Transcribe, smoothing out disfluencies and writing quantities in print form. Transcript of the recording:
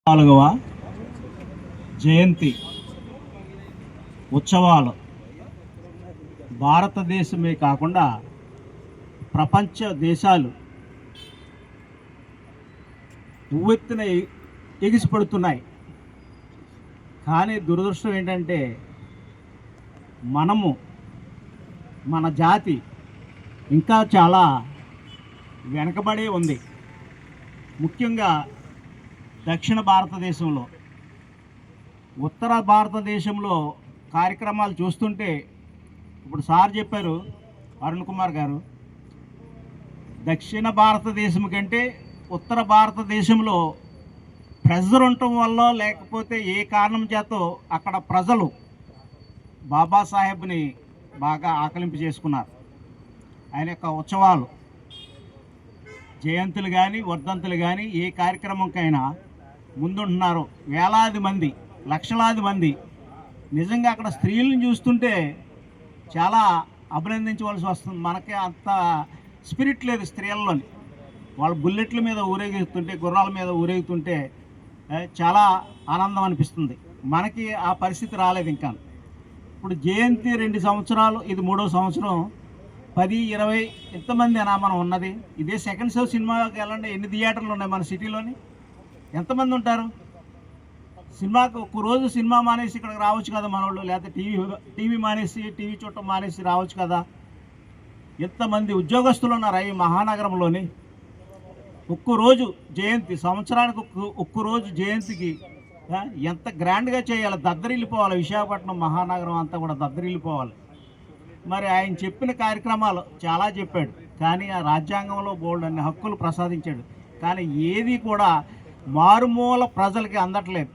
4వ జయంతి ఉత్సవాలు భారతదేశమే కాకుండా ప్రపంచ దేశాలు ఉవ్వెత్తున ఎగిసిపడుతున్నాయి. కానీ దురదృష్టం ఏంటంటే మన జాతి ఇంకా చాలా వెనకబడే ఉంది. ముఖ్యంగా దక్షిణ భారతదేశంలో, ఉత్తర భారతదేశంలో కార్యక్రమాలు చూస్తుంటే ఇప్పుడు సార్ చెప్పారు, అరుణ్ కుమార్ గారు, దక్షిణ భారతదేశం కంటే ఉత్తర భారతదేశంలో ప్రెజర్ ఉండటం వల్ల లేకపోతే ఏ కారణం చేతో అక్కడ ప్రజలు బాబాసాహెబ్ని బాగా ఆకలింపు చేసుకున్నారు. ఆయన యొక్క ఉత్సవాలు, జయంతులు కానీ వర్ధంతులు కానీ ఏ కార్యక్రమంకైనా ముందుంటున్నారు. వేలాది మంది, లక్షలాది మంది. నిజంగా అక్కడ స్త్రీలను చూస్తుంటే చాలా అభినందించవలసి వస్తుంది. మనకి అంత స్పిరిట్ లేదు స్త్రీలలోని. వాళ్ళు బుల్లెట్ల మీద ఊరేగుతుంటే, గుర్రాల మీద ఊరేగుతుంటే చాలా ఆనందం అనిపిస్తుంది. మనకి ఆ పరిస్థితి రాలేదు ఇంకా. ఇప్పుడు జయంతి 2 సంవత్సరాలు, ఇది 3వ సంవత్సరం. 10, 20 ఎంతమంది అనా మనం ఉన్నది. ఇదే సెకండ్ షో సినిమాకి వెళ్ళండి, ఎన్ని థియేటర్లు ఉన్నాయి మన సిటీలోని, ఎంతమంది ఉంటారు? సినిమాకి ఒక్కరోజు సినిమా మానేసి ఇక్కడికి రావచ్చు కదా మనోళ్ళు, లేకపోతే టీవీ మానేసి, టీవీ చూడటం మానేసి రావచ్చు కదా. ఎంతమంది ఉద్యోగస్తులు ఉన్నారు ఈ మహానగరంలోని. ఒక్కరోజు జయంతి, సంవత్సరానికి ఒక్కరోజు జయంతికి ఎంత గ్రాండ్గా చేయాలి, దద్దరిల్లిపోవాలి. విశాఖపట్నం మహానగరం అంతా కూడా దద్దరిల్లిపోవాలి. మరి ఆయన చెప్పిన కార్యక్రమాలు చాలా చెప్పాడు, కానీ ఆ రాజ్యాంగంలో బోల్డ్ అన్ని హక్కులు ప్రసాదించాడు. కానీ ఏది కూడా మారుమూల ప్రజలకి అందట్లేదు.